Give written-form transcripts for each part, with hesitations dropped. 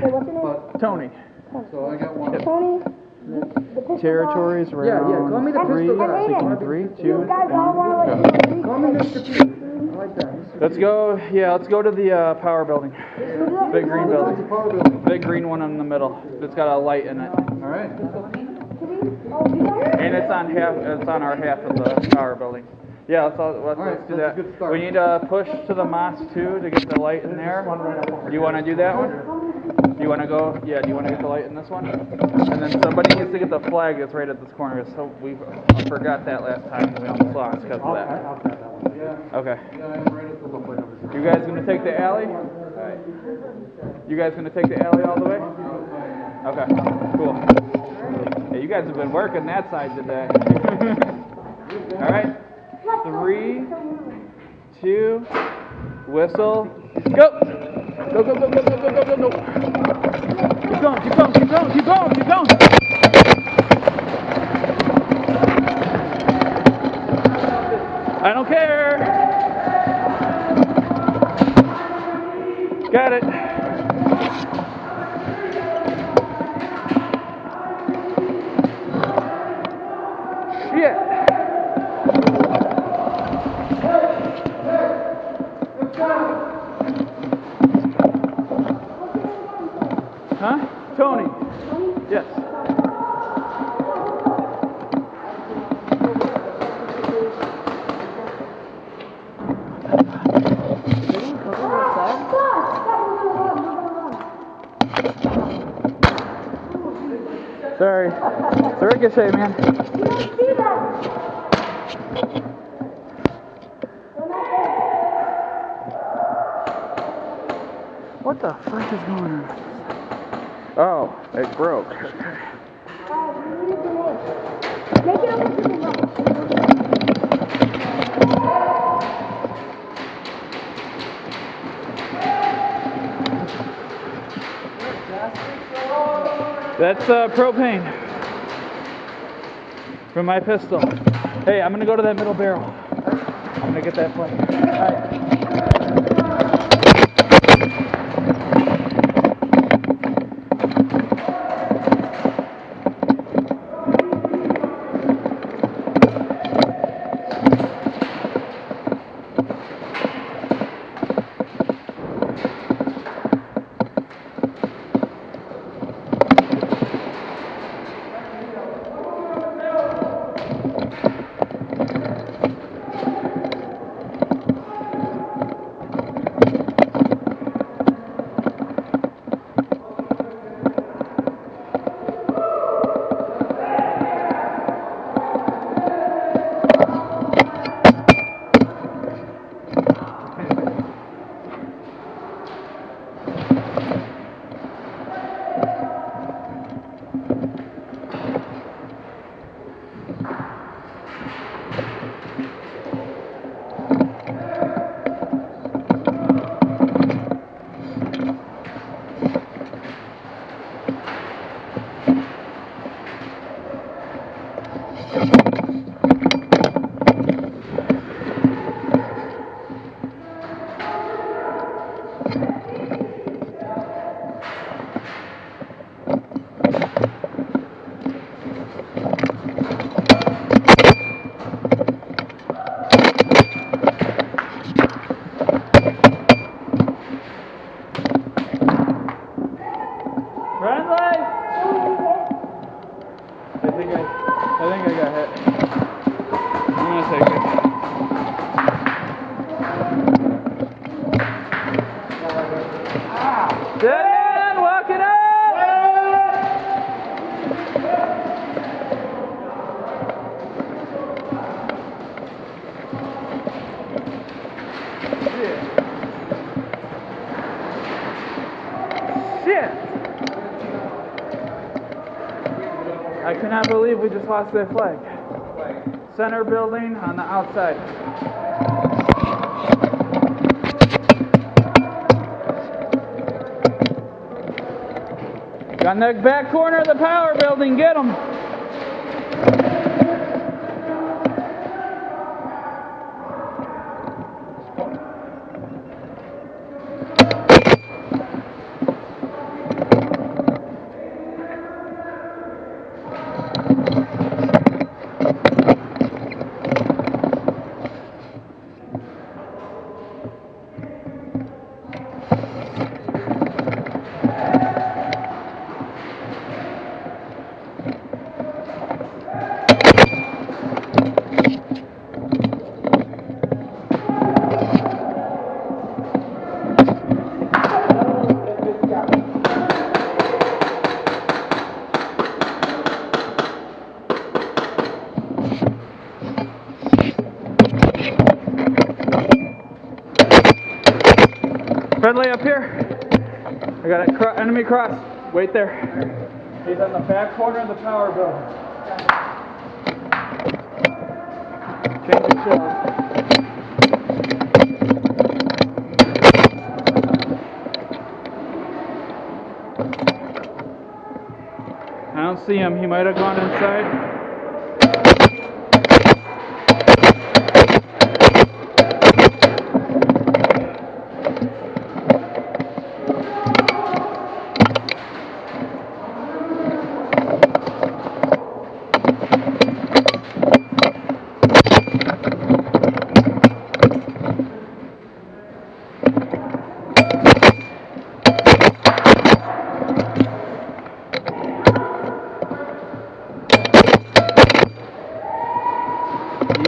what's your name? Tony. So I got one. Tony. Territories round. Yeah, call me the pistol guy. Taking 3, 2, You guys all 1, want to go. like Call me Mr. P. I like that. Mr. Let's go. Yeah, let's go to the power building. Big green building. Power building. Big green one in the middle. It's got a light in it. All right. And it's on our half of the power building. Yeah, let's do that. That's a good start. We need to push to the mosque too to get the light in there. Do you want to do that one? Do you want to go? Yeah, do you want to get the light in this one? And then somebody needs to get the flag that's right at this corner. So we forgot that last time. We almost lost because of that. Okay. You guys gonna take the alley? Alright. You guys gonna take the alley all the way? Okay, cool. Hey, you guys have been working that side today. Alright. 3, 2, whistle, go! Go, go, go, go, go, go, go, go, go. Keep going, keep going, keep going, keep going, keep going. I don't care. Got it. Shit. Huh? Tony. Yes. Sorry. It's a ricochet, man. What the fuck is going on? Oh, it broke. That's propane from my pistol. Hey, I'm gonna go to that middle barrel. I'm gonna get that flame. Alright. I think I got hit. I'm gonna take it. Dead man, walking up! Shit! I cannot believe we just lost that flag. Center building on the outside. On the back corner of the power building, get them. up here. I got an enemy cross. Wait there. He's on the back corner of the power building. Change the shells. I don't see him. He might have gone inside.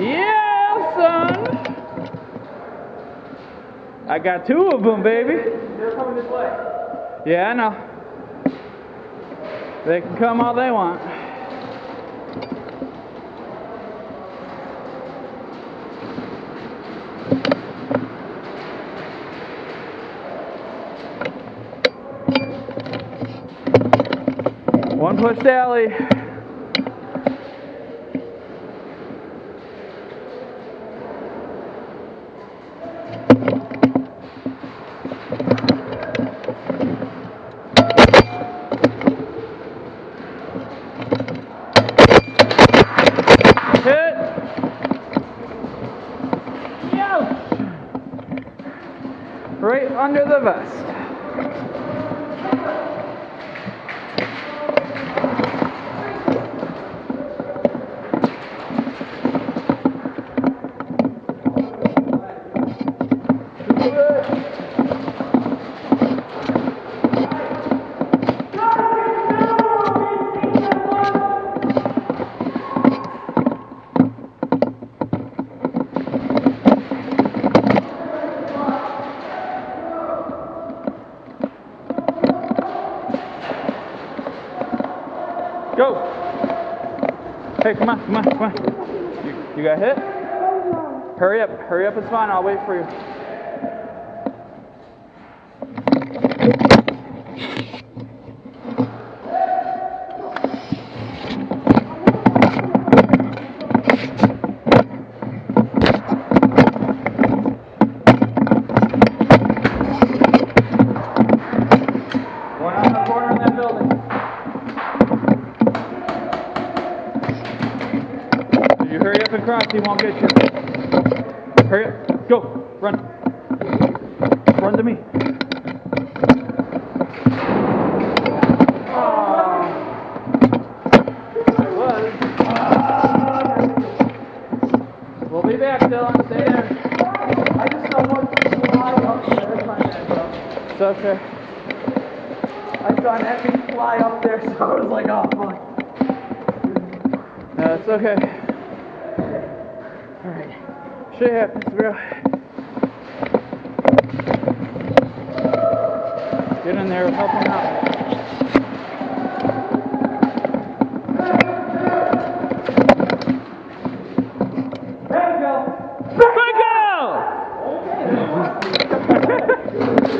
Yeah, son! I got 2 of them, baby. They're coming this way. Yeah, I know. They can come all they want. One pushed alley. Hit. Ouch. Right under the vest. Go! Hey, come on, come on, come on. You got hit? Hurry up and spawn, I'll wait for you. One on the corner of that building. You hurry up and cross, he won't get you. Hurry up, go, run. Run to me. Oh, it was. We'll be back, Dylan, stay there. I just don't want to fly up there. It's okay. I saw an epic fly up there, so I was like, oh, fuck. No, it's okay. Alright. Shit happens, bro. Get in there, help him out. There we go.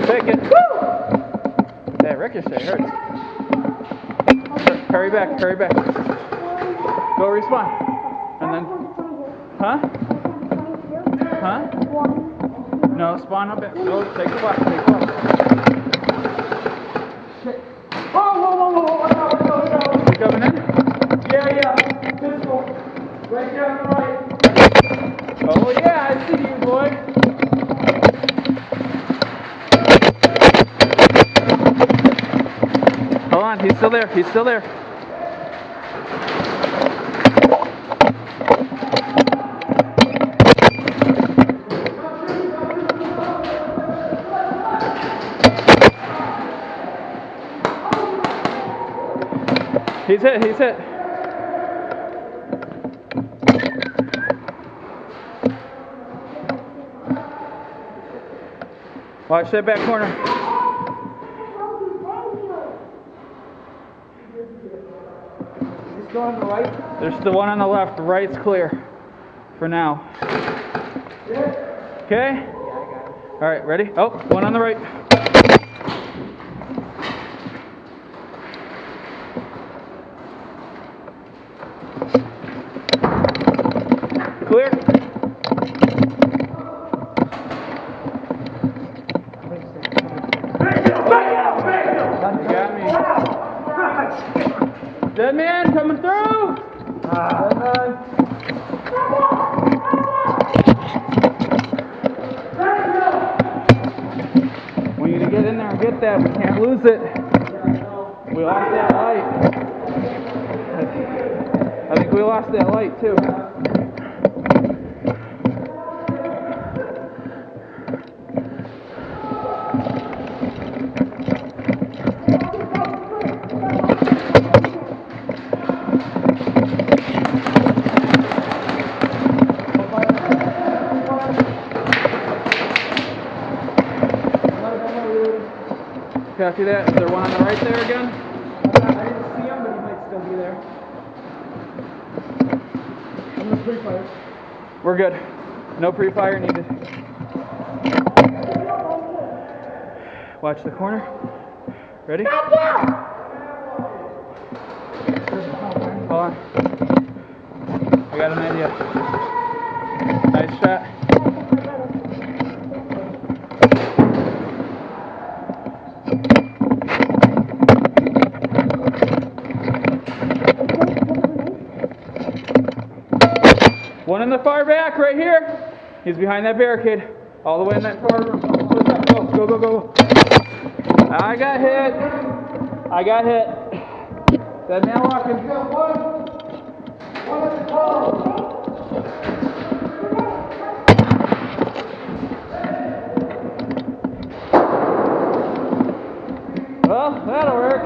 Take it. Woo! That ricochet hurts. Hurry back, hurry back. Go respawn. And then, huh? Huh? No, spawn up it. Go, take the watch, take the watch. Shit. Whoa, whoa, whoa, whoa, watch out, watch out, watch out. You coming in? Yeah. Pistol. Right there on the right. Oh yeah, I see you, boy. Hold on, he's still there, he's still there. He's hit, he's hit. Watch that back corner. Is this going on the right? There's the one on the left. The right's clear for now. Okay? Yeah, I got it. All right, ready? Oh, one on the right. Dead man coming through! Dead man. We need to get in there and get that. We can't lose it. We lost that light. I think we lost that light too. Copy that. Is there one on the right there again? I didn't see him, but he might still be there. I'm gonna pre-fire. We're good. No pre-fire needed. Watch the corner. Ready? Hold on. I got an idea. Nice shot. One in the far back, right here. He's behind that barricade. All the way in that far room. Go, go, go, go. I got hit. I got hit. That man walking. You got one. One at the top. Well, that'll work.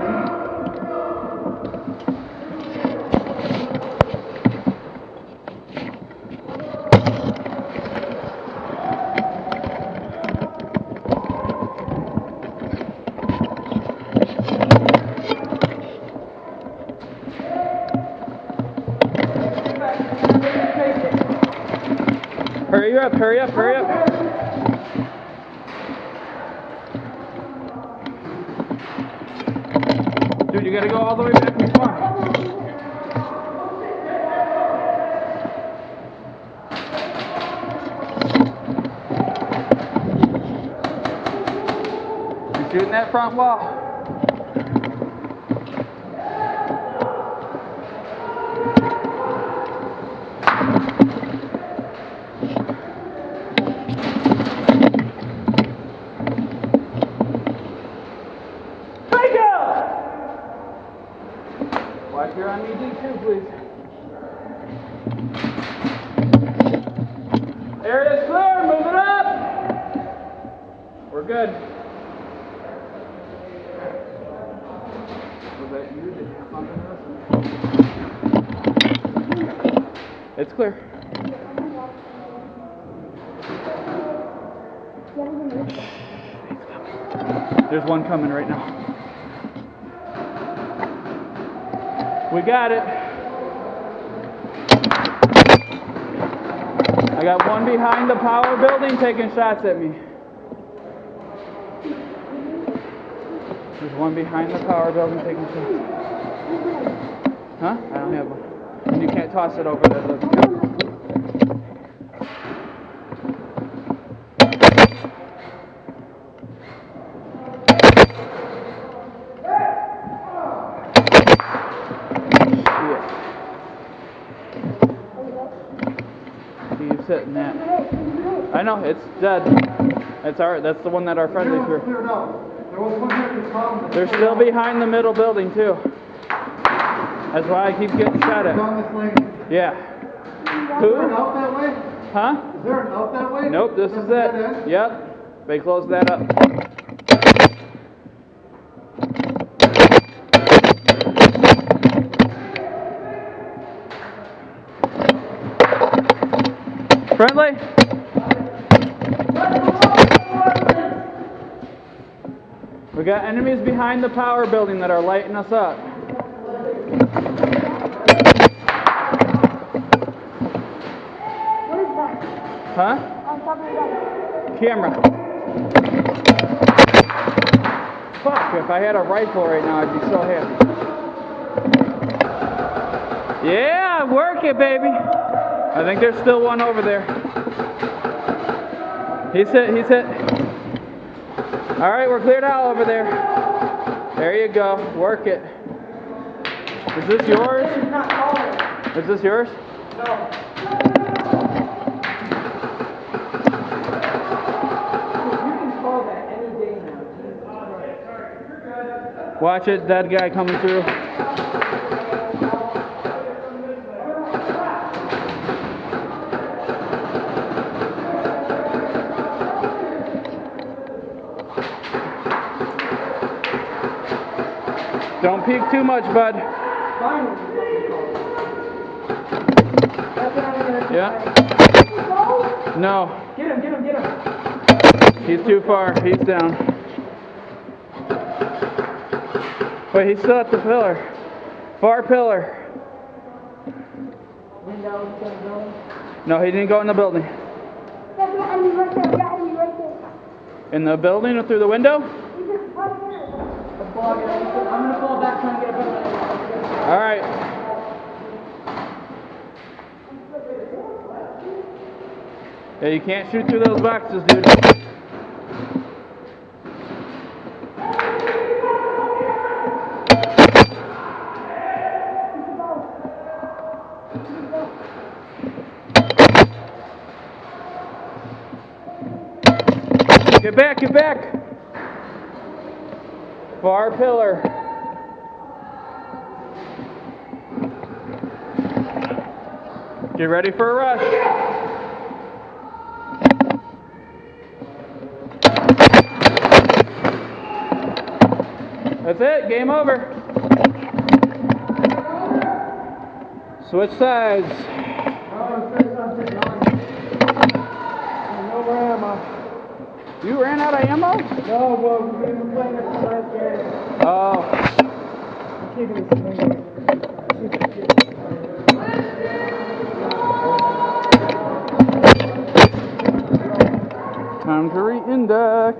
Hurry up, hurry up, hurry up. Dude, you gotta go all the way back and come on. You're shooting that front wall. Watch here on me, D2, please. Area's clear, move it up! We're good. Was that you? Did you bump into us? It's clear. There's one coming right now. We got it. I got one behind the power building taking shots at me. There's one behind the power building taking shots. Huh? I don't have one. And you can't toss it over there. Sitting that. I know, it's dead. It's our, that's the one that our friendly threw. They're still behind the middle building too. That's why I keep getting shot at. Yeah. Who? Is there an out that way? Huh? Is there an out that way? Nope, this is it. Yep. They closed that up. Friendly? We got enemies behind the power building that are lighting us up. What is that? Huh? On top of that. Camera. Fuck, if I had a rifle right now, I'd be so happy. Yeah, work it, baby. I think there's still one over there. He's hit, he's hit. All right, we're cleared out over there. There you go, work it. Is this yours? It's not calling. Is this yours? No. You can call that any day now. Watch it, that guy coming through. Don't peek too much, bud. Yeah. No. Get him. He's too far. He's down. Wait, he's still at the pillar. Far pillar. Window, building. No, he didn't go in the building. There's an enemy right there. We got enemy right there. In the building or through the window? He's just right there. I'm gonna fall back trying to get a better angle. All right. Yeah, you can't shoot through those boxes, dude. Get back, get back. Far pillar. Get ready for a rush. That's it, game over. Switch sides. No more ammo. You ran out of ammo? No, well, we've been playing this last game. Oh. I'm keeping this thing. Time to re-index.